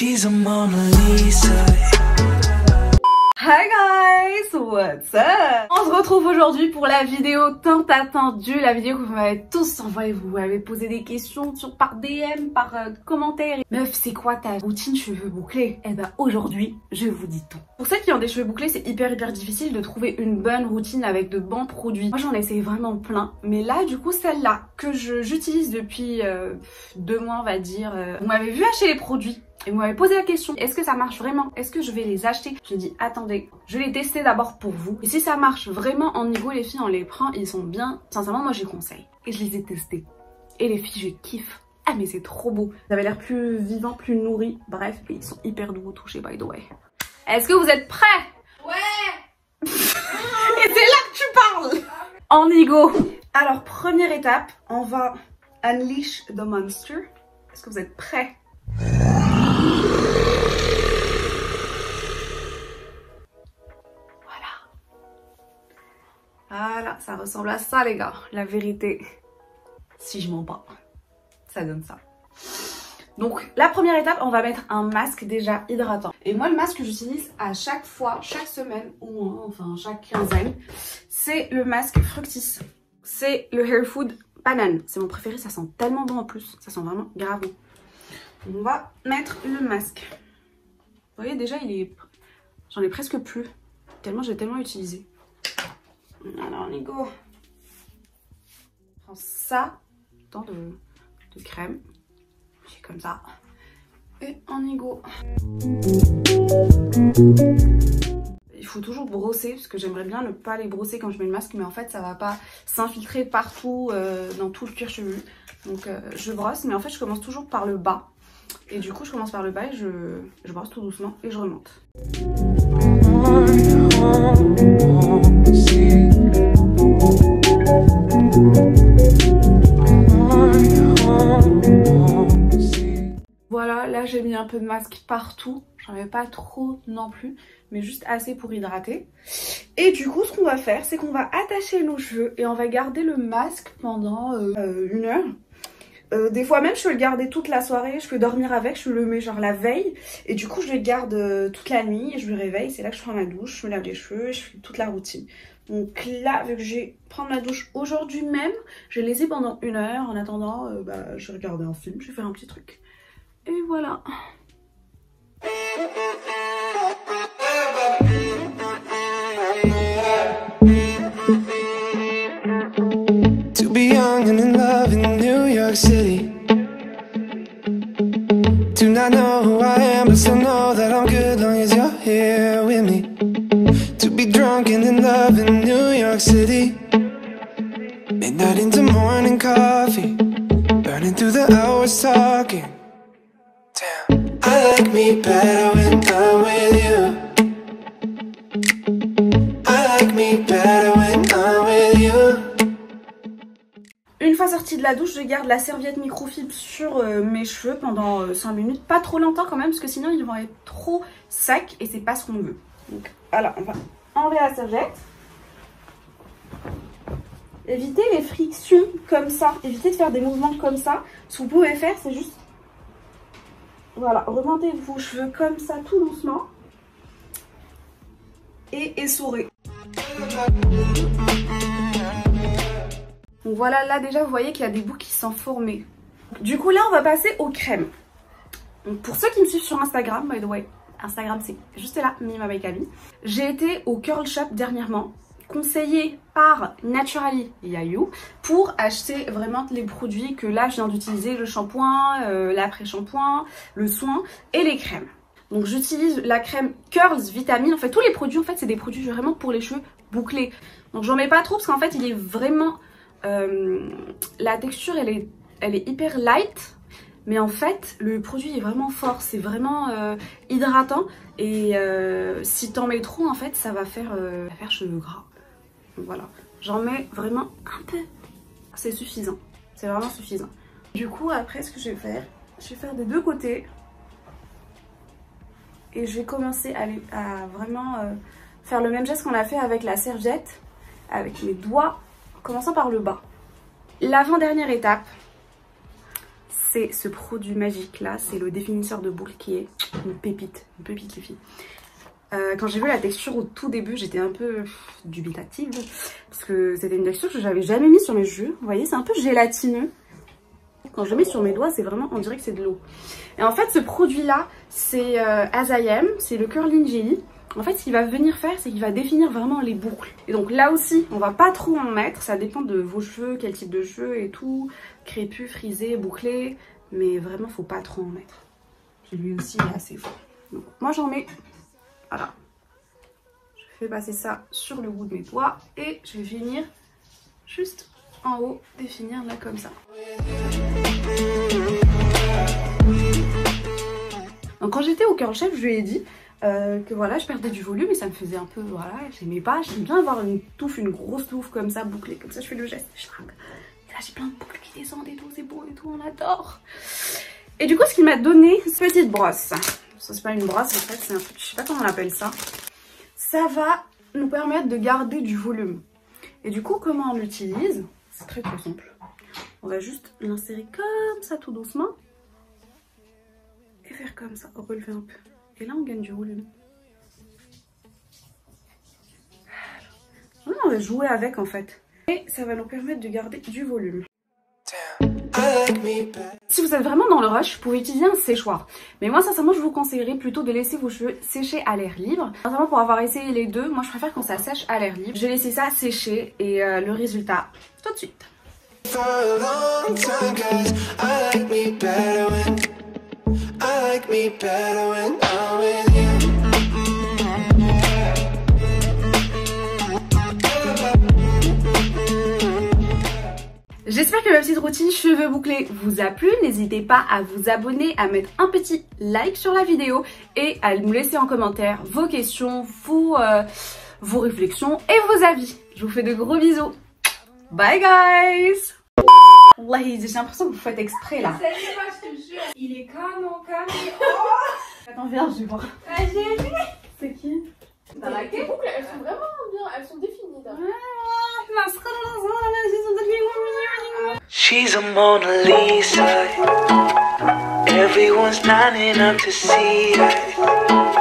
She's a Mona Lisa. Hi guys, what's up? On se retrouve aujourd'hui pour la vidéo tant attendue, la vidéo que vous m'avez tous envoyé. Vous m'avez posé des questions par DM, par commentaire. Meuf, c'est quoi ta routine cheveux bouclés? Eh ben aujourd'hui, je vous dis tout. Pour celles qui ont des cheveux bouclés, c'est hyper difficile de trouver une bonne routine avec de bons produits. Moi j'en ai essayé vraiment plein, mais là du coup celle-là que j'utilise depuis 2 mois on va dire, vous m'avez vu acheter les produits. Et vous m'avez posé la question, est-ce que ça marche vraiment? Est-ce que je vais les acheter? J'ai dit, attendez, je vais les tester d'abord pour vous. Et si ça marche vraiment en Nigo, les filles, on les prend, ils sont bien. Sincèrement, moi, je les conseille. Et je les ai testés. Et les filles, je kiffe. Ah, mais c'est trop beau. Ils avaient l'air plus vivants, plus nourris. Bref, et ils sont hyper doux au toucher, by the way. Est-ce que vous êtes prêts? Ouais. Et c'est là que tu parles. En Nigo. Alors, première étape, on va unleash the monster. Est-ce que vous êtes prêts? Voilà, ça ressemble à ça les gars, la vérité. Si je mens pas, ça donne ça. Donc la première étape, on va mettre un masque déjà hydratant. Et moi le masque que j'utilise à chaque fois, chaque semaine au moins, enfin chaque quinzaine, c'est le masque Fructis. C'est le Hair Food Banane. C'est mon préféré, ça sent tellement bon en plus, ça sent vraiment grave bon. On va mettre le masque. Vous voyez déjà j'en ai presque plus, tellement j'ai tellement utilisé. Alors Nigo, on prend ça, tant de crème, c'est comme ça, et en Nigo. Il faut toujours brosser, parce que j'aimerais bien ne pas les brosser quand je mets le masque, mais en fait ça va pas s'infiltrer partout dans tout le cuir chevelu. Donc je brosse, mais en fait je commence toujours par le bas. Et du coup je commence par le bas et je brosse tout doucement et je remonte. Voilà, là j'ai mis un peu de masque partout. J'en avais pas trop non plus, mais juste assez pour hydrater. Et du coup ce qu'on va faire, c'est qu'on va attacher nos cheveux et on va garder le masque pendant 1 heure. Des fois même je peux le garder toute la soirée, je peux dormir avec, je le mets genre la veille et du coup je le garde toute la nuit et je me réveille, c'est là que je prends ma douche, je me lave les cheveux et je fais toute la routine. Donc là vu que je vais prendre ma douche aujourd'hui même, je vais laisser pendant 1 heure, en attendant je vais regarder un film, je vais faire un petit truc. Et voilà. To be young and in love in New York City. Do not know who I am, but still know that I'm good long as you're here with me. To be drunk and in love in New York City. Midnight into morning coffee, burning through the hours talking. Damn, I like me better when I'm with you. I like me better when I'm with you. Une fois sortie de la douche, je garde la serviette microfibre sur mes cheveux pendant 5 minutes. Pas trop longtemps quand même, parce que sinon ils vont être trop secs et c'est pas ce qu'on veut. Donc voilà, on va enlever la serviette. Évitez les frictions comme ça. Évitez de faire des mouvements comme ça. Ce que vous pouvez faire, c'est juste... Voilà, remontez vos cheveux comme ça, tout doucement. Et essorez. Donc voilà, là déjà vous voyez qu'il y a des bouts qui sont formés. Du coup là on va passer aux crèmes. Donc pour ceux qui me suivent sur Instagram, by the way, Instagram c'est juste là, Mima by Camille. J'ai été au Curl Shop dernièrement, conseillé par Naturally Yayu, pour acheter vraiment les produits que là je viens d'utiliser, le shampoing, l'après-shampoing, le soin et les crèmes. Donc j'utilise la crème Curls Vitamine, en fait tous les produits en fait c'est des produits vraiment pour les cheveux bouclés. Donc j'en mets pas trop parce qu'en fait il est vraiment... la texture elle est hyper light, mais en fait le produit est vraiment fort, c'est vraiment hydratant et si t'en mets trop en fait ça va faire cheveux gras. Donc voilà, j'en mets vraiment un peu, c'est suffisant, c'est vraiment suffisant. Du coup après ce que je vais faire des deux côtés et je vais commencer à vraiment faire le même geste qu'on a fait avec la serviette, avec mes doigts, commençant par le bas. L'avant-dernière étape, c'est ce produit magique là, c'est le définisseur de boucles qui est une pépite les filles. Quand j'ai vu la texture au tout début, j'étais un peu dubitative parce que c'était une texture que j'avais jamais mis sur mes cheveux. Vous voyez, c'est un peu gélatineux. Quand je mets sur mes doigts, c'est vraiment, on dirait que c'est de l'eau. Et en fait, ce produit-là, c'est As I Am, c'est le Curling Jelly. En fait, ce qu'il va venir faire, c'est qu'il va définir vraiment les boucles. Et donc là aussi, on va pas trop en mettre. Ça dépend de vos cheveux, quel type de cheveux et tout. Crépus, frisés, bouclés. Mais vraiment, faut pas trop en mettre. Lui aussi, il est assez fort. Donc moi, j'en mets. Voilà. Je fais passer ça sur le bout de mes doigts. Et je vais venir juste en haut, définir là comme ça. Donc quand j'étais au Curl Chef, je lui ai dit que voilà, je perdais du volume et ça me faisait un peu, voilà, j'aimais pas, j'aime bien avoir une touffe, une grosse touffe comme ça, bouclée, comme ça je fais le geste, et là j'ai plein de boucles qui descendent et tout, c'est beau et tout, on adore. Et du coup ce qu'il m'a donné, cette petite brosse, ça c'est pas une brosse en fait, c'est un truc, je sais pas comment on appelle ça, ça va nous permettre de garder du volume. Et du coup comment on l'utilise? C'est très simple. On va juste l'insérer comme ça tout doucement. Et faire comme ça, relever un peu. Et là on gagne du volume. On va jouer avec en fait. Et ça va nous permettre de garder du volume. Si vous êtes vraiment dans le rush, vous pouvez utiliser un séchoir. Mais moi sincèrement je vous conseillerais plutôt de laisser vos cheveux sécher à l'air libre. Sincèrement pour avoir essayé les deux, moi je préfère quand ça sèche à l'air libre. J'ai laissé ça sécher et le résultat tout de suite. J'espère que ma petite routine cheveux bouclés vous a plu. N'hésitez pas à vous abonner, à mettre un petit like sur la vidéo et à nous laisser en commentaire vos questions, vos réflexions et vos avis. Je vous fais de gros bisous. Bye guys. Wallahi, j'ai l'impression que vous faites exprès là. Je te jure, il est comme en carré. Oh. Attends, viens, je vais voir. Ah, j'ai vu. C'est qui? Les boucles, elles sont vraiment bien, elles sont définies. She's a Mona Lisa. Everyone's lining up to see her.